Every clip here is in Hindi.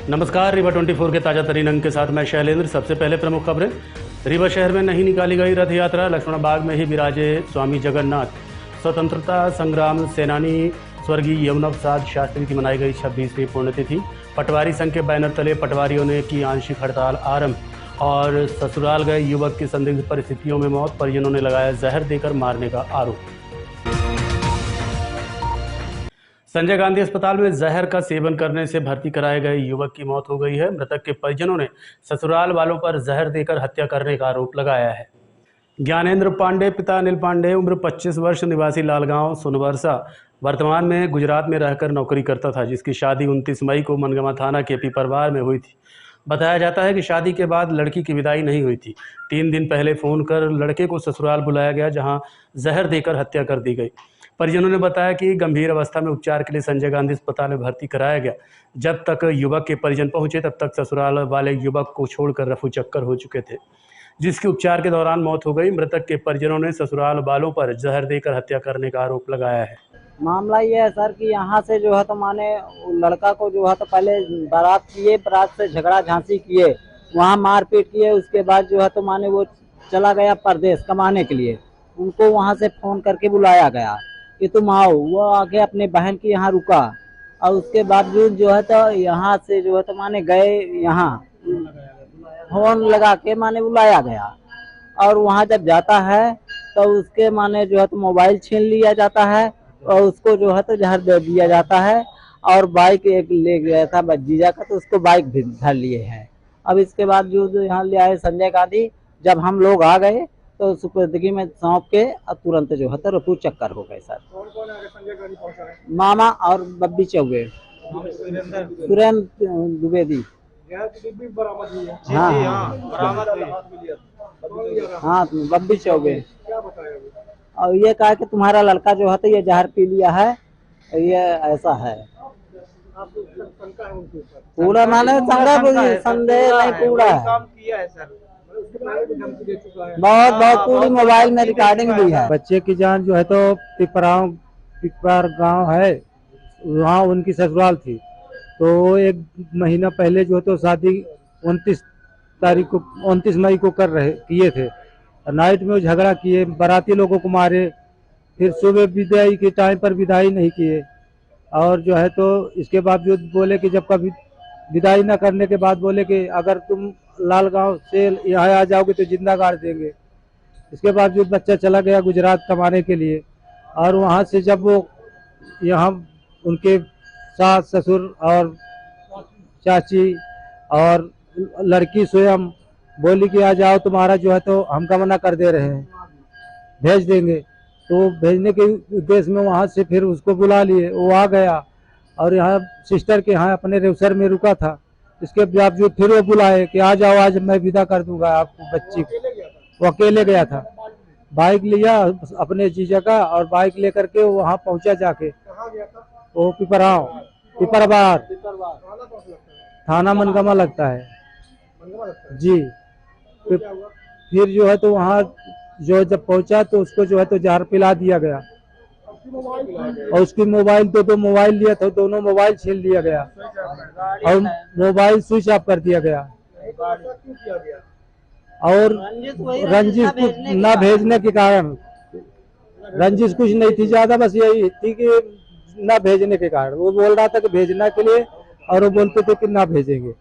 नमस्कार, रीवा 24 के ताजा तरीन अंक के साथ मैं शैलेंद्र। सबसे पहले प्रमुख खबरें। रीवा शहर में नहीं निकाली गई रथ यात्रा, लक्ष्मण बाग में ही विराजे स्वामी जगन्नाथ। स्वतंत्रता संग्राम सेनानी स्वर्गीय यमुना प्रसाद शास्त्री की मनाई गई 26वीं पुण्यतिथि। पटवारी संघ के बैनर तले पटवारियों ने की आंशिक हड़ताल आरंभ। और ससुराल गए युवक की संदिग्ध परिस्थितियों में मौत, परिजनों ने लगाया जहर देकर मारने का आरोप। संजय गांधी अस्पताल में जहर का सेवन करने से भर्ती कराए गए युवक की मौत हो गई है। मृतक के परिजनों ने ससुराल वालों पर जहर देकर हत्या करने का आरोप लगाया है। ज्ञानेंद्र पांडे पिता अनिल पांडे उम्र 25 वर्ष, निवासी लालगांव सोनबरसा, वर्तमान में गुजरात में रहकर नौकरी करता था, जिसकी शादी 29 मई को मनगवा थाना के पीपरवार में हुई थी। बताया जाता है कि शादी के बाद लड़की की विदाई नहीं हुई थी। 3 दिन पहले फोन कर लड़के को ससुराल बुलाया गया, जहां जहर देकर हत्या कर दी गई। परिजनों ने बताया कि गंभीर अवस्था में उपचार के लिए संजय गांधी अस्पताल में भर्ती कराया गया। जब तक युवक के परिजन पहुंचे तब तक ससुराल वाले युवक को छोड़कर रफू चक्कर हो चुके थे, जिसकी उपचार के दौरान मौत हो गई। मृतक के परिजनों ने ससुराल वालों पर जहर देकर हत्या करने का आरोप लगाया है। मामला ये है सर कि यहाँ से जो है तो माने लड़का को जो है तो पहले बारात किए, बारात से झगड़ा झांसी किए, वहाँ मारपीट किए। उसके बाद जो है तो माने वो चला गया परदेश कमाने के लिए। उनको वहाँ से फोन करके बुलाया गया कि तुम आओ। वो आके अपने बहन के यहाँ रुका और उसके बावजूद जो है तो यहाँ से जो है तो माने गए, यहाँ फोन लगा के माने बुलाया गया। और वहाँ जब जाता है तो उसके माने जो है तो मोबाइल छीन लिया जाता है और उसको जो है तो जहर दे दिया जाता है। और बाइक एक ले गया था जीजा का, तो उसको बाइक भी धर लिए हैं। अब इसके बाद जो यहाँ ले आए संजय गांधी, जब हम लोग आ गए तो सुपुर्दगी में सौंप के अब तुरंत जो है तो रफू चक्कर हो गए सर। कौन आगे संजय गांधी पहुंचा है? मामा और बब्बी चौबे, सुरेंद्र द्विवेदी। बरामद हुई है। हाँ हाँ, बब्बी चौबे। क्या बताया वो? और ये कहा कि तुम्हारा लड़का जो है तो ये जहर पी लिया है, ये ऐसा है। आपको शंका है उनके ऊपर? पूरा माने संदेह नहीं, पूरा है। काम किया है सर। उसके पहले भी धमकी दे चुका है। बहुत पूरी मोबाइल में रिकॉर्डिंग भी है। बच्चे की जान जो है तो पिपर गांव है, वहाँ उनकी ससुराल थी। तो 1 महीना पहले जो है तो शादी 29 मई को किए थे। नाइट में वो झगड़ा किए, बाराती लोगों को मारे, फिर सुबह विदाई के टाइम पर विदाई नहीं किए। और जो है तो इसके बावजूद बोले कि जब कभी विदाई न करने के बाद बोले कि अगर तुम लालगांव से यहाँ आ जाओगे तो जिंदा गाड़ देंगे। इसके बावजूद बच्चा चला गया गुजरात कमाने के लिए। और वहाँ से जब वो यहाँ उनके सास ससुर और चाची और लड़की स्वयं बोली कि आ जाओ, तुम्हारा जो है तो हम मना कर दे रहे हैं, भेज देंगे। तो भेजने के उद्देश्य में वहाँ से फिर उसको बुला लिए। वो आ गया और यहाँ सिस्टर के यहाँ अपने रेवसर में रुका था। इसके बावजूद फिर वो बुलाए कि आ जाओ, आज मैं विदा कर दूंगा आपको बच्ची को। वो अकेले गया था, बाइक लिया अपने जीजा का और बाइक लेकर के वहाँ पहुँचा। जाके कहाँ गया था? वो पिपरवार थाना मनगमा लगता है जी। फिर जो है तो वहाँ जो जब पहुंचा तो उसको जो है तो जहर पिला दिया गया। और उसकी मोबाइल दो मोबाइल लिया था, दोनों मोबाइल छीन लिया गया और मोबाइल स्विच ऑफ कर दिया गया। और रंजिश कुछ न भेजने के कारण, रंजिश कुछ नहीं थी ज्यादा, बस यही थी कि न भेजने के कारण। वो बोल रहा था कि भेजना के लिए और वो बोलते थे कि ना भेजेंगे।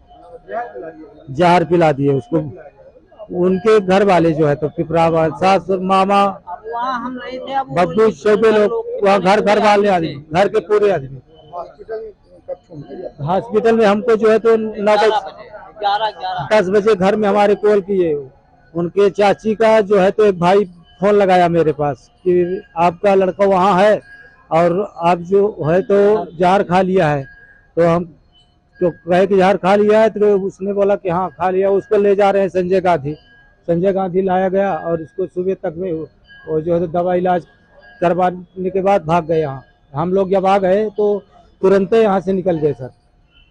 जहर पिला दिए उसको उनके घर वाले जो है तो पिपरावार, सास मामा, हम नहीं थे, बब्बू चौबे लोग वहाँ घर वाले आदमी, घर के पूरे आदमी। हॉस्पिटल में हमको जो है तो 10 बजे घर में हमारे कॉल किए। उनके चाची का जो है तो एक भाई फोन लगाया मेरे पास कि आपका लड़का वहाँ है और आप जो है तो जहर खा लिया है। तो हम तो कहे कि जहर खा लिया है, तो उसने बोला कि हाँ खा लिया। उसको ले जा रहे हैं संजय गांधी लाया गया और इसको सुबह तक में वो जो है तो दवा इलाज करवाने के बाद भाग गए। यहाँ हम लोग जब आ गए तो तुरंत यहाँ से निकल गए सर।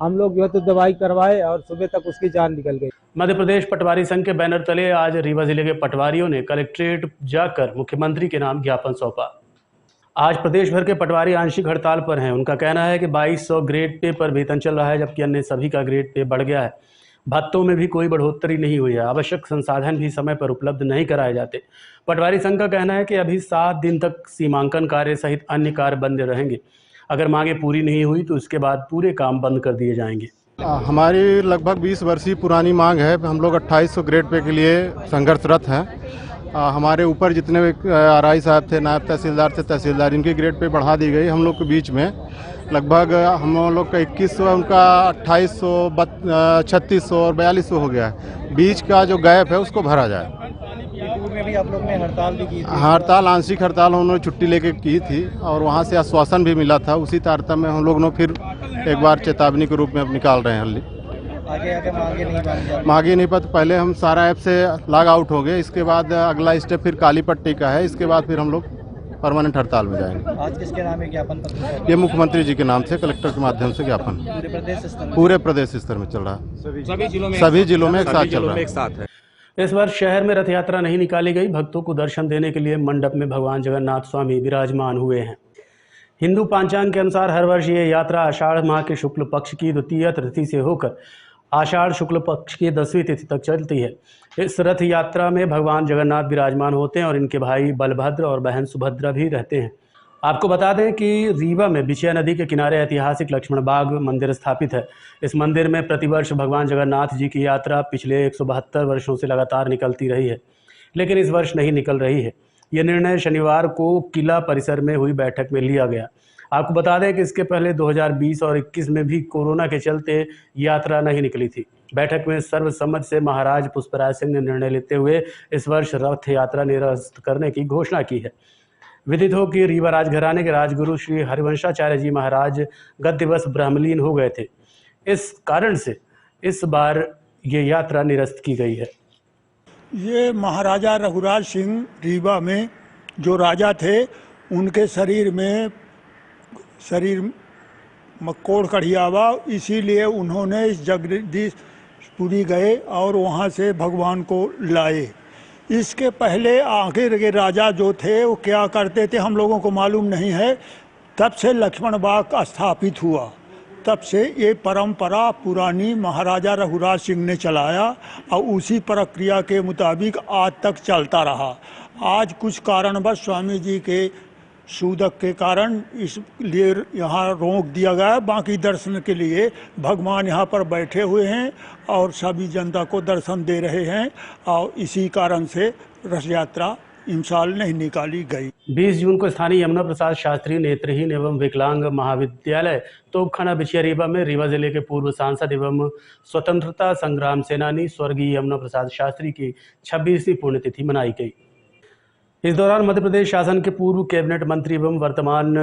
हम लोग जो है तो दवाई करवाए और सुबह तक उसकी जान निकल गई। मध्य प्रदेश पटवारी संघ के बैनर तले आज रीवा जिले के पटवारियों ने कलेक्ट्रेट जाकर मुख्यमंत्री के नाम ज्ञापन सौंपा। आज प्रदेश भर के पटवारी आंशिक हड़ताल पर हैं। उनका कहना है कि 2200 ग्रेड पे पर वेतन चल रहा है, जबकि अन्य सभी का ग्रेड पे बढ़ गया है। भत्तों में भी कोई बढ़ोतरी नहीं हुई है। आवश्यक संसाधन भी समय पर उपलब्ध नहीं कराए जाते। पटवारी संघ का कहना है कि अभी 7 दिन तक सीमांकन कार्य सहित अन्य कार्य बंद रहेंगे। अगर मांगे पूरी नहीं हुई तो उसके बाद पूरे काम बंद कर दिए जाएंगे। हमारी लगभग 20 वर्षीय पुरानी मांग है। हम लोग 2800 ग्रेड पे के लिए संघर्षरत हैं। हमारे ऊपर जितने आरआई साहब थे, नायब तहसीलदार थे, तहसीलदार, इनकी ग्रेड पे बढ़ा दी गई। हम लोग के बीच में लगभग हम लोग का 2100, उनका 2800, 3600 और 4200 हो गया है। बीच का जो गैप है उसको भरा जाए। में भी आप लोग ने हड़ताल भी की थी। हड़ताल, आंशिक हड़ताल उन्होंने छुट्टी लेके की थी और वहाँ से आश्वासन भी मिला था। उसी तारतम्य में हम लोग ने फिर एक बार चेतावनी के रूप में अब निकाल रहे हैं। आगे मांगे नहीं मांगे, मांगे नहीं पता। पहले हम सारा ऐप से लॉग आउट हो गए, इसके बाद अगला स्टेप फिर काली पट्टी का है। इसके बाद फिर हम लोग परमानेंट हड़ताल में जाएंगे। आज किसके नाम है ज्ञापन पत्र? ये मुख्यमंत्री जी के नाम से कलेक्टर के माध्यम से ज्ञापन पूरे प्रदेश स्तर में चल रहा है। सभी जिलों में एक साथ चल रहा है। इस वर्ष शहर में रथ यात्रा नहीं निकाली गई। भक्तों को दर्शन देने के लिए मंडप में भगवान जगन्नाथ स्वामी विराजमान हुए हैं। हिंदू पंचांग के अनुसार हर वर्ष ये यात्रा आषाढ़ माह के शुक्ल पक्ष की द्वितीय तिथि से होकर आषाढ़ शुक्ल पक्ष की 10वीं तिथि तक चलती है। इस रथ यात्रा में भगवान जगन्नाथ विराजमान होते हैं और इनके भाई बलभद्र और बहन सुभद्रा भी रहते हैं। आपको बता दें कि रीवा में बिछिया नदी के किनारे ऐतिहासिक लक्ष्मण बाग मंदिर स्थापित है। इस मंदिर में प्रतिवर्ष भगवान जगन्नाथ जी की यात्रा पिछले 172 वर्षों से लगातार निकलती रही है, लेकिन इस वर्ष नहीं निकल रही है। यह निर्णय शनिवार को किला परिसर में हुई बैठक में लिया गया। आपको बता दें कि इसके पहले 2020 और 21 में भी कोरोना के चलते यात्रा नहीं निकली थी। बैठक में सर्वसम्मति से महाराज पुष्पराज सिंह ने निर्णय लेते हुए इस वर्ष रथ यात्रा निरस्त करने की घोषणा की है। विदित हो कि रीवा राजघराने के राजगुरु श्री हरिवंशाचार्य जी महाराज गत दिवस ब्रह्मलीन हो गए थे। इस कारण से इस बार ये यात्रा निरस्त की गई है। ये महाराजा रघुराज सिंह रीवा में जो राजा थे, उनके शरीर में मक्कोड़ कढ़ियावा, इसीलिए उन्होंने इस जगदीशपुरी गए और वहाँ से भगवान को लाए। इसके पहले आखिर के राजा जो थे वो क्या करते थे हम लोगों को मालूम नहीं है। तब से लक्ष्मण बाग स्थापित हुआ, तब से ये परंपरा पुरानी महाराजा रघुराज सिंह ने चलाया और उसी प्रक्रिया के मुताबिक आज तक चलता रहा। आज कुछ कारणवश स्वामी जी के सूदक के कारण इसलिए यहाँ रोक दिया गया। बाकी दर्शन के लिए भगवान यहाँ पर बैठे हुए हैं और सभी जनता को दर्शन दे रहे हैं और इसी कारण से रथ यात्रा इस साल नहीं निकाली गई। 20 जून को स्थानीय यमुना प्रसाद शास्त्री नेत्रहीन एवं विकलांग महाविद्यालय तोपखाना बिछिया रीवा में रीवा जिले के पूर्व सांसद एवं स्वतंत्रता संग्राम सेनानी स्वर्गीय यमुना प्रसाद शास्त्री की 26वीं पुण्यतिथि मनाई गई। इस दौरान मध्य प्रदेश शासन के पूर्व कैबिनेट मंत्री एवं वर्तमान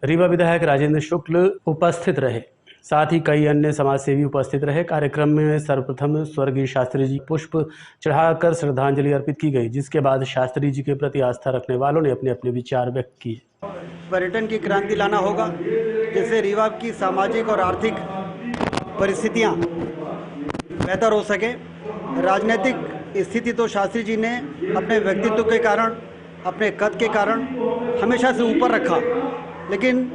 रीवा विधायक राजेंद्र शुक्ल उपस्थित रहे। साथ ही कई अन्य समाजसेवी उपस्थित रहे। कार्यक्रम में सर्वप्रथम स्वर्गीय शास्त्री जी पुष्प चढ़ाकर श्रद्धांजलि अर्पित की गई, जिसके बाद शास्त्री जी के प्रति आस्था रखने वालों ने अपने अपने विचार व्यक्त किए। पर्यटन की क्रांति लाना होगा, जिससे रीवा की सामाजिक और आर्थिक परिस्थितियां बेहतर हो सके। राजनीतिक स्थिति तो शास्त्री जी ने अपने व्यक्तित्व के कारण, अपने कद के कारण हमेशा से ऊपर रखा, लेकिन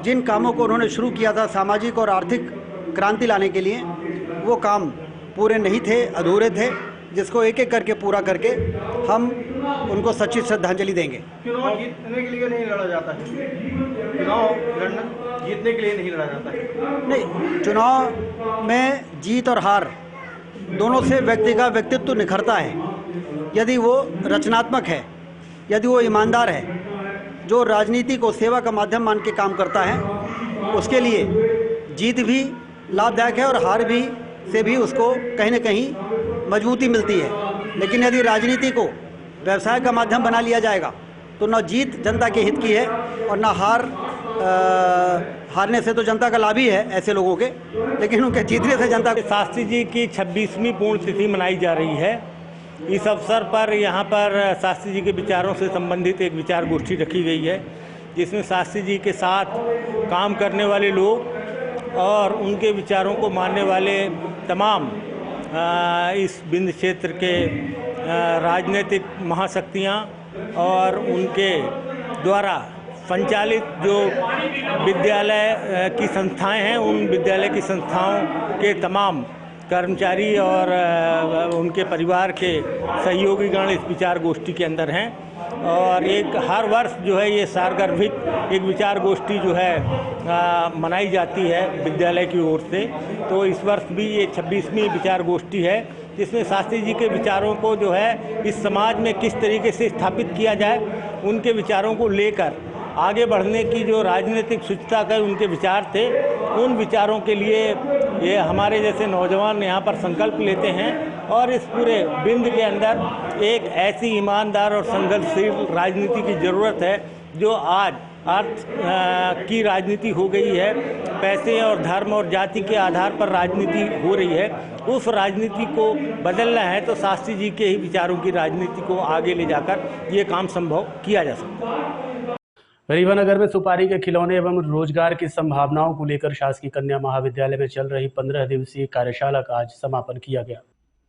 जिन कामों को उन्होंने शुरू किया था सामाजिक और आर्थिक क्रांति लाने के लिए, वो काम पूरे नहीं थे, अधूरे थे, जिसको एक एक करके पूरा करके हम उनको सच्ची श्रद्धांजलि देंगे। चुनाव जीतने के लिए नहीं लड़ा जाता है, चुनाव लड़ना जीतने के लिए नहीं लड़ा जाता है। नहीं, चुनाव में जीत और हार दोनों से व्यक्ति का व्यक्तित्व निखरता है। यदि वो रचनात्मक है, यदि वो ईमानदार है, जो राजनीति को सेवा का माध्यम मान के काम करता है, उसके लिए जीत भी लाभदायक है और हार भी से भी उसको कहीं न कहीं मजबूती मिलती है। लेकिन यदि राजनीति को व्यवसाय का माध्यम बना लिया जाएगा तो न जीत जनता के हित की है और न हारने से तो जनता का लाभ ही है ऐसे लोगों के, लेकिन उनके जीतने से जनता को। शास्त्री जी की 26वीं पुण्यतिथि मनाई जा रही है। इस अवसर पर यहाँ पर शास्त्री जी के विचारों से संबंधित एक विचार गोष्ठी रखी गई है, जिसमें शास्त्री जी के साथ काम करने वाले लोग और उनके विचारों को मानने वाले तमाम इस बिंद क्षेत्र के राजनीतिक महाशक्तियाँ और उनके द्वारा संचालित जो विद्यालय की संस्थाएं हैं, उन विद्यालय की संस्थाओं के तमाम कर्मचारी और उनके परिवार के सहयोगीगण इस विचार गोष्ठी के अंदर हैं। और एक हर वर्ष जो है ये सार्वगर्भिक एक विचार गोष्ठी जो है मनाई जाती है विद्यालय की ओर से। तो इस वर्ष भी ये 26वीं विचार गोष्ठी है, जिसमें शास्त्री जी के विचारों को जो है इस समाज में किस तरीके से स्थापित किया जाए, उनके विचारों को लेकर आगे बढ़ने की जो राजनीतिक शुचिता के उनके विचार थे, उन विचारों के लिए ये हमारे जैसे नौजवान यहाँ पर संकल्प लेते हैं। और इस पूरे बिंद के अंदर एक ऐसी ईमानदार और संघर्षशील राजनीति की ज़रूरत है जो आज अर्थ की राजनीति हो गई है, पैसे और धर्म और जाति के आधार पर राजनीति हो रही है। उस राजनीति को बदलना है तो शास्त्री जी के ही विचारों की राजनीति को आगे ले जाकर ये काम संभव किया जा सकता है। रीवा नगर में सुपारी के खिलौने एवं रोजगार की संभावनाओं को लेकर शासकीय कन्या महाविद्यालय में चल रही 15 दिवसीय कार्यशाला का आज समापन किया गया।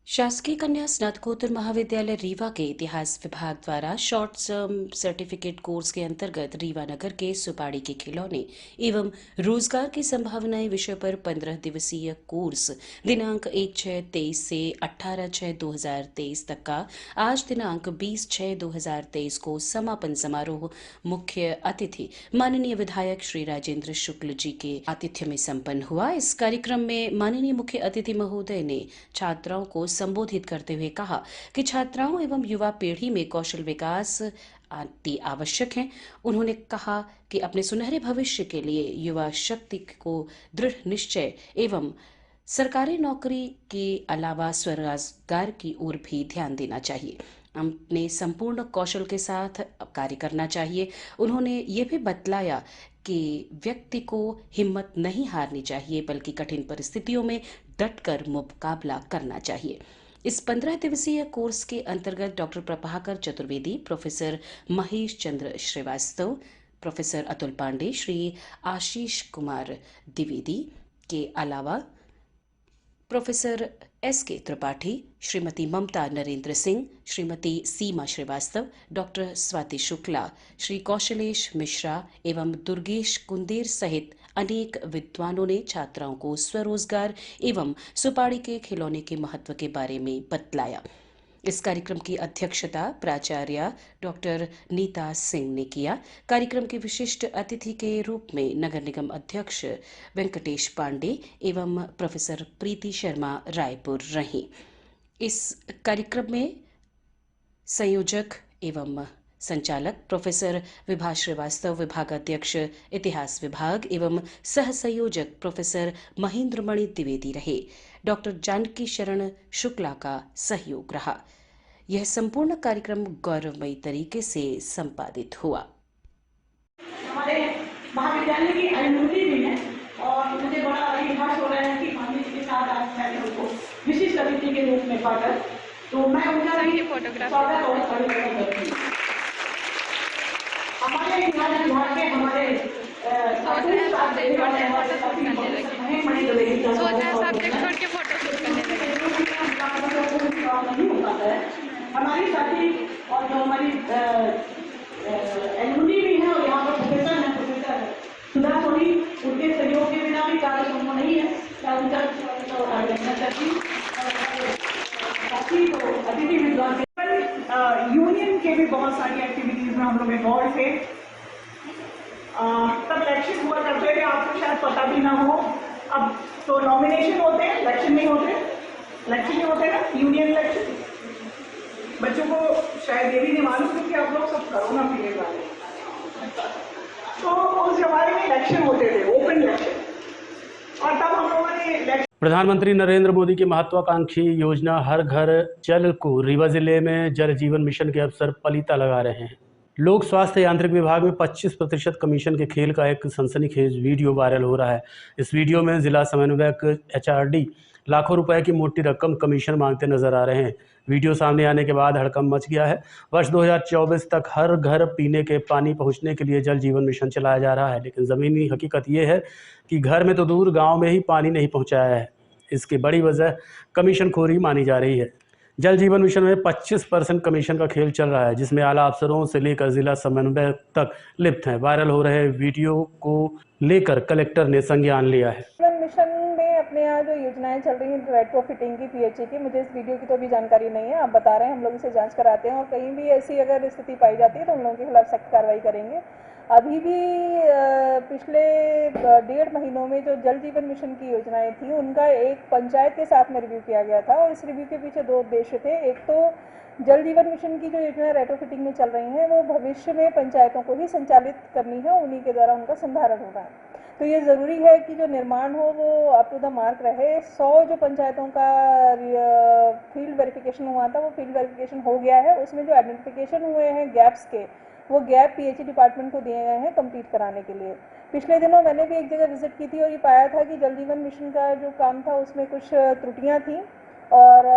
शासकीय कन्या स्नातकोत्तर महाविद्यालय रीवा के इतिहास विभाग द्वारा शॉर्ट टर्म सर्टिफिकेट कोर्स के अंतर्गत रीवा नगर के सुपारी के खिलौने एवं रोजगार की संभावनाएं विषय पर 15 दिवसीय कोर्स दिनांक 1/6/23 से 18/6/2023 तक का आज दिनांक 20/6/2023 को समापन समारोह मुख्य अतिथि माननीय विधायक श्री राजेंद्र शुक्ल जी के आतिथ्य में संपन्न हुआ। इस कार्यक्रम में माननीय मुख्य अतिथि महोदय ने छात्राओं को संबोधित करते हुए कहा कि छात्राओं एवं युवा पीढ़ी में कौशल विकास अति आवश्यक है। उन्होंने कहा कि अपने सुनहरे भविष्य के लिए युवा शक्ति को दृढ़ निश्चय एवं सरकारी नौकरी के अलावा स्वरोजगार की ओर भी ध्यान देना चाहिए, अपने संपूर्ण कौशल के साथ कार्य करना चाहिए। उन्होंने ये भी बतलाया कि व्यक्ति को हिम्मत नहीं हारनी चाहिए बल्कि कठिन परिस्थितियों में डटकर मुकाबला करना चाहिए। इस 15 दिवसीय कोर्स के अंतर्गत doctor Prabhakar Chaturvedi, professor Mahesh Chandra Srivastava, professor Atul Pandey, Shri Ashish Kumar Dwivedi के अलावा प्रोफेसर S.K. त्रिपाठी, श्रीमती ममता नरेंद्र सिंह, श्रीमती सीमा श्रीवास्तव, डॉक्टर स्वाति शुक्ला, श्री कौशलेश मिश्रा एवं दुर्गेश कुंदेर सहित अनेक विद्वानों ने छात्राओं को स्वरोजगार एवं सुपारी के खिलौने के महत्व के बारे में बतलाया। इस कार्यक्रम की अध्यक्षता प्राचार्य डॉक्टर नीता सिंह ने किया। कार्यक्रम के विशिष्ट अतिथि के रूप में नगर निगम अध्यक्ष वेंकटेश पांडे एवं प्रोफेसर प्रीति शर्मा रायपुर रहीं। इस कार्यक्रम में संयोजक एवं संचालक प्रोफेसर विभा श्रीवास्तव, विभागाध्यक्ष इतिहास विभाग एवं सह संयोजक प्रोफेसर महेंद्रमणि द्विवेदी रहे। डॉक्टर जानकी शरण शुक्ला का सहयोग रहा। यह संपूर्ण कार्यक्रम गौरवमयी तरीके से संपादित हुआ। हमारे महाविद्यालय की अनुमति भी है और मुझे बड़ा अभिमान हो रहा है कि गांधी जी के साथ आज मैंने उनको विशिष्ट अतिथि के रूप में पाकर, तो मैं उनका स्वागत और अभिनंदन करती हूँ। हमारे इतिहास विभाग के हमारे हमारी साथी और जो हमारी एलुमनी भी है और यहाँ पर प्रोफेसर है, प्रोफेसर सुधा सोनी, उनके सहयोग के बिना भी कार्य संभव नहीं है। मैं उनका कहना चाहती हूँ। अतिथि विद्वान यूनियन के भी बहुत सारी एक्टिविटीज में हम लोग इन्वॉल्व थे। तब इलेक्शन हुआ करते थे, आपको शायद पता भी ना हो। अब तो नॉमिनेशन होते हैं, इलेक्शन नहीं होते ना, यूनियन इलेक्शन। बच्चों को शायद ये भी नहीं मालूम क्योंकि आप लोग सब कोरोना पीरियड वाले, तो उस जमाने में इलेक्शन होते थे, ओपन इलेक्शन, और तब हम लोगों ने प्रधानमंत्री नरेंद्र मोदी की महत्वाकांक्षी योजना हर घर जल को रीवा जिले में जल जीवन मिशन के अवसर पलीता लगा रहे हैं। लोक स्वास्थ्य यांत्रिक विभाग में 25% कमीशन के खेल का एक सनसनीखेज वीडियो वायरल हो रहा है। इस वीडियो में जिला समन्वयक HRD लाखों रुपए की मोटी रकम कमीशन मांगते नजर आ रहे हैं। वीडियो सामने आने के बाद हड़कंप मच गया है। वर्ष 2024 तक हर घर पीने के पानी पहुंचने के लिए जल जीवन मिशन चलाया जा रहा है, लेकिन ज़मीनी हकीकत ये है कि घर में तो दूर गांव में ही पानी नहीं पहुंचाया है। इसकी बड़ी वजह कमीशनखोरी मानी जा रही है। जल जीवन मिशन में 25% कमीशन का खेल चल रहा है, जिसमें आला अफसरों से लेकर जिला समन्वयक तक लिप्त हैं। वायरल हो रहे वीडियो को लेकर कलेक्टर ने संज्ञान लिया है। मिशन में अपने यहाँ जो योजनाएं चल रही हैं रेट्रोफिटिंग की, पीएचई की, मुझे इस वीडियो की तो अभी जानकारी नहीं है, आप बता रहे हैं, हम लोग इसे जांच कराते हैं और कहीं भी ऐसी अगर स्थिति पाई जाती है तो उन लोगों के खिलाफ सख्त कार्रवाई करेंगे। अभी भी पिछले 1.5 महीनों में जो जल जीवन मिशन की योजनाएं थी उनका एक पंचायत के साथ में रिव्यू किया गया था और इस रिव्यू के पीछे 2 उद्देश्य थे। एक तो जल जीवन मिशन की जो योजना रेट्रोफिटिंग में चल रही हैं वो भविष्य में पंचायतों को ही संचालित करनी है, उन्हीं के द्वारा उनका संधारण होगा। तो ये ज़रूरी है कि जो निर्माण हो वो अप टू द मार्क रहे। 100 जो पंचायतों का फील्ड वेरिफिकेशन हुआ था वो फील्ड वेरिफिकेशन हो गया है। उसमें जो आइडेंटिफिकेशन हुए हैं गैप्स के, वो गैप पीएचई डिपार्टमेंट को दिए गए हैं कंप्लीट कराने के लिए। पिछले दिनों मैंने भी एक जगह विजिट की थी और ये पाया था कि जल जीवन मिशन का जो काम था उसमें कुछ त्रुटियां थी और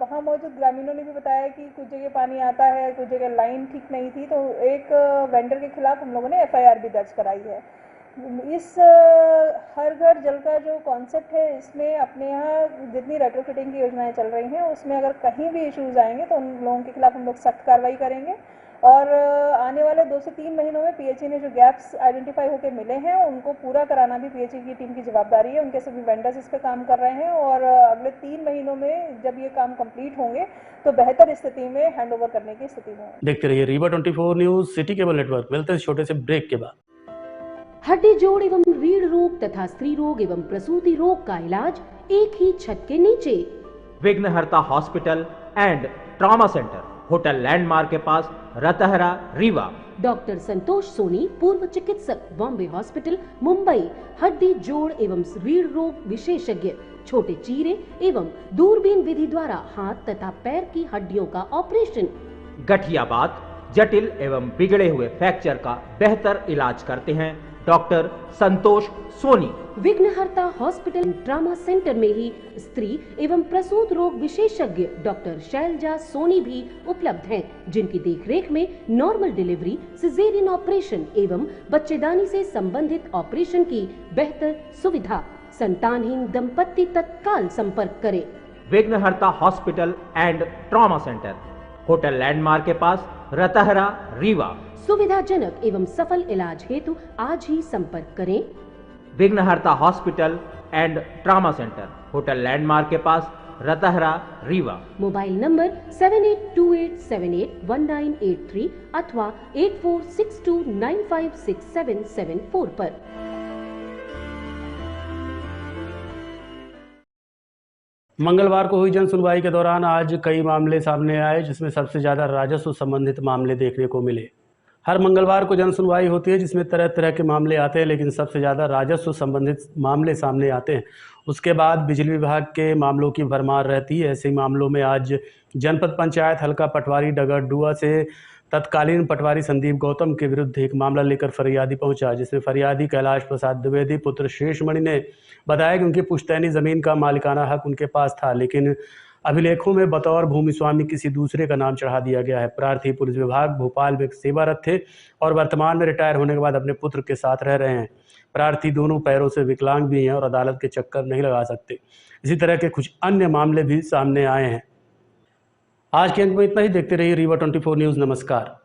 वहाँ मौजूद ग्रामीणों ने भी बताया कि कुछ जगह पानी आता है, कुछ जगह लाइन ठीक नहीं थी। तो एक वेंडर के खिलाफ हम लोगों ने एफआईआर भी दर्ज कराई है। इस हर घर जल का जो कॉन्सेप्ट है, इसमें अपने यहाँ जितनी रेट्रोफिटिंग की योजनाएं चल रही हैं उसमें अगर कहीं भी इश्यूज आएंगे तो उन लोगों के खिलाफ हम लोग सख्त कार्रवाई करेंगे और आने वाले 2 से 3 महीनों में पीएचई ने जो गैप्स आइडेंटिफाई होकर मिले हैं उनको पूरा कराना भी पीएचई की टीम की जवाबदारी है। उनके सभी वेंडर्स इस पे काम कर रहे हैं और अगले 3 महीनों में जब ये काम कंप्लीट होंगे तो बेहतर स्थिति में हैंडओवर करने की स्थिति में। देखते रहिए Rewa 24 news, city cable network. मिलते हैं छोटे से ब्रेक के बाद। हड्डी जोड़ एवं रीढ़ रोग तथा स्त्री रोग एवं प्रसूति रोग का इलाज एक ही छत के नीचे। विघ्नहर्ता hospital and trauma centre, hotel landmark के पास, रतहरा, रीवा। डॉक्टर संतोष सोनी, पूर्व चिकित्सक, बॉम्बे हॉस्पिटल, मुंबई। हड्डी जोड़ एवं रीढ़ रोग विशेषज्ञ, छोटे चीरे एवं दूरबीन विधि द्वारा हाथ तथा पैर की हड्डियों का ऑपरेशन। गठियाबात, जटिल एवं बिगड़े हुए फ्रैक्चर का बेहतर इलाज करते हैं डॉक्टर संतोष सोनी। विघ्नहर्ता हॉस्पिटल ट्रॉमा सेंटर में ही स्त्री एवं प्रसूत रोग विशेषज्ञ डॉक्टर शैलजा सोनी भी उपलब्ध हैं, जिनकी देखरेख में नॉर्मल डिलीवरी, सिजेरियन ऑपरेशन एवं बच्चेदानी से संबंधित ऑपरेशन की बेहतर सुविधा। संतानहीन दंपत्ति तत्काल संपर्क करें। विघ्नहर्ता hospital and trauma centre, hotel landmark के पास, रतहरा, रीवा। सुविधाजनक एवं सफल इलाज हेतु आज ही संपर्क करें। विघ्नहर्ता hospital and trauma centre, hotel landmark के पास, रतहरा, रीवा। मोबाइल नंबर 7828781983 अथवा 8462956774 पर। मंगलवार को हुई जन सुनवाई के दौरान आज कई मामले सामने आए, जिसमें सबसे ज्यादा राजस्व संबंधित मामले देखने को मिले। हर मंगलवार को जन सुनवाई होती है जिसमें तरह तरह के मामले आते हैं, लेकिन सबसे ज़्यादा राजस्व संबंधित मामले सामने आते हैं। उसके बाद बिजली विभाग के मामलों की भरमार रहती है। ऐसे ही मामलों में आज जनपद पंचायत हल्का पटवारी डगरडुआ से तत्कालीन पटवारी संदीप गौतम के विरुद्ध एक मामला लेकर फरियादी पहुंचा, जिसमें फरियादी कैलाश प्रसाद द्विवेदी पुत्र शेषमणि ने बताया कि उनकी पुश्तैनी ज़मीन का मालिकाना हक उनके पास था, लेकिन अभिलेखों में बतौर भूमि स्वामी किसी दूसरे का नाम चढ़ा दिया गया है। प्रार्थी पुलिस विभाग भोपाल में सेवारत थे और वर्तमान में रिटायर होने के बाद अपने पुत्र के साथ रह रहे हैं। प्रार्थी दोनों पैरों से विकलांग भी हैं और अदालत के चक्कर नहीं लगा सकते। इसी तरह के कुछ अन्य मामले भी सामने आए हैं। आज के अंक में इतना ही। देखते रहिए रीवा 24 न्यूज़। नमस्कार।